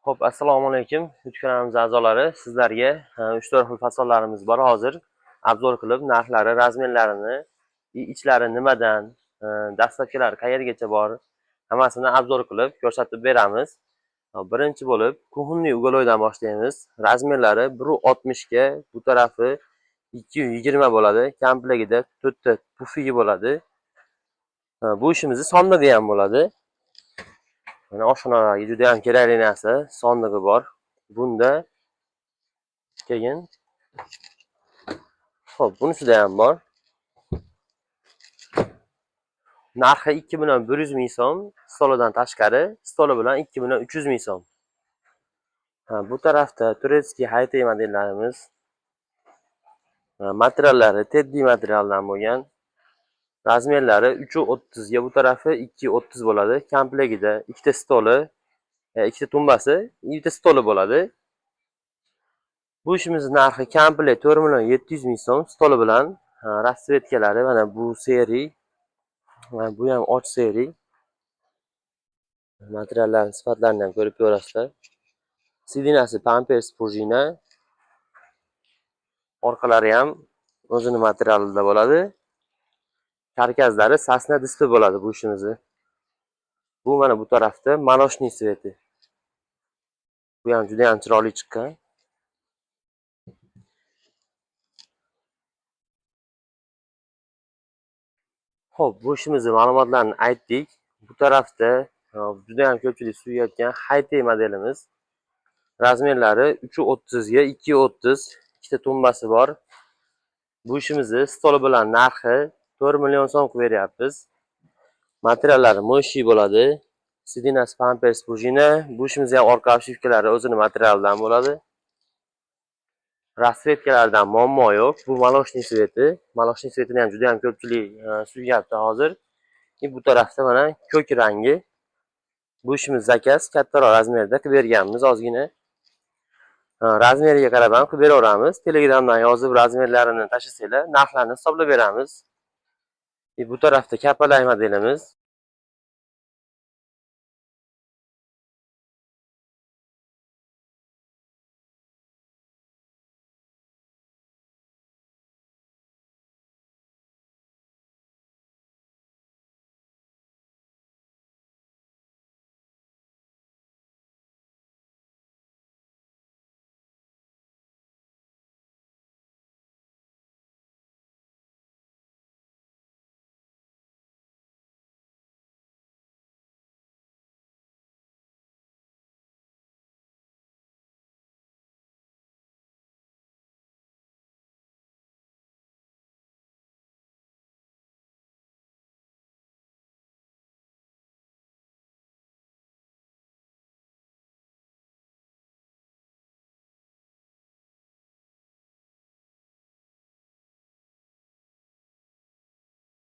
Xo'p, assalomu alaykum. YouTube kanalimiz a'zolari, sizlarga 3-4 xil fasollarimiz bor hozir. Obzor qilib, narxlari, razmerlarini, ichlari nimadan, dastlabkilari qayergacha bor, hammasini obzor qilib ko'rsatib beramiz. Birinchi bo'lib, kuxunli ugoloydan boshlaymiz. Razmerlari 1.60 ga, bu tarafi 220 bo'ladi. Komplegida 4 ta pufigi bo'ladi. Bu ishimizni sondig'i ham bo'ladi. Mana oshxonalarga juda ham kerakli narsa, sondig'i bor. Bunda keyin xo'p, bunisida ham bor. Narxi 2.100 ming so'm, stolidan tashqari, stoli bilan 2.300 ming so'm. Bu tarafda turetskiy high-tech modellarimiz. Materiallari teddy materialdan bo'lgan. Razmerlari 3.30 ga, bu tarafi 2.30 bo'ladi. Komplegida ikkita stoli, ikkita tumbasi, ikkita stoli bo'ladi. Bu ishimiz narxi komplet 4.700 ming so'm, stoli bilan. Rasvetkalari mana bu seri, mana bu ham och seri. Materiallarning sifatlarini ham ko'rib ko'rasizlar. Sidinasi Pampers prujina. Orqalari ham o'zini materialida bo'ladi. Karkazlari sasna displey bo'ladi bu ishimizni. Bu mana bu tarafda maloshniy sveti. Bu ham juda ham chiroyli chiqqan. Xo'p, bu ishimizni ma'lumotlarini aytdik. Bu tarafda juda ham ko'pchilik suyayotgan high-tech modelimiz. Razmerlari 3.30 ga 2.30, ikkita tumbasi bor. Bu ishimizni stoli bilan narxi 4 million so'm qilib beryapmiz. Materiallari mo'shi bo'ladi. Sidinasi Pampers prujina. Bu ishimiz ham orqa obshivkalari o'zini materialidan bo'ladi. Rasvetkalardan muammo yo'q. Bu maloshniy sveti. Maloshniy svetini ham juda ham ko'pchilik suyyapti hozir. Bu tarafda mana ko'k rangi. Bu ishimiz zakaz, kattaroq razmerda qilib berganmiz ozgina. Razmeriga qarab ham qilib beraveramiz. Telegramdan yozib razmerlarini tashlasanglar, narxlarni hisoblab beramiz. Bu tarafda kapalak modelimiz.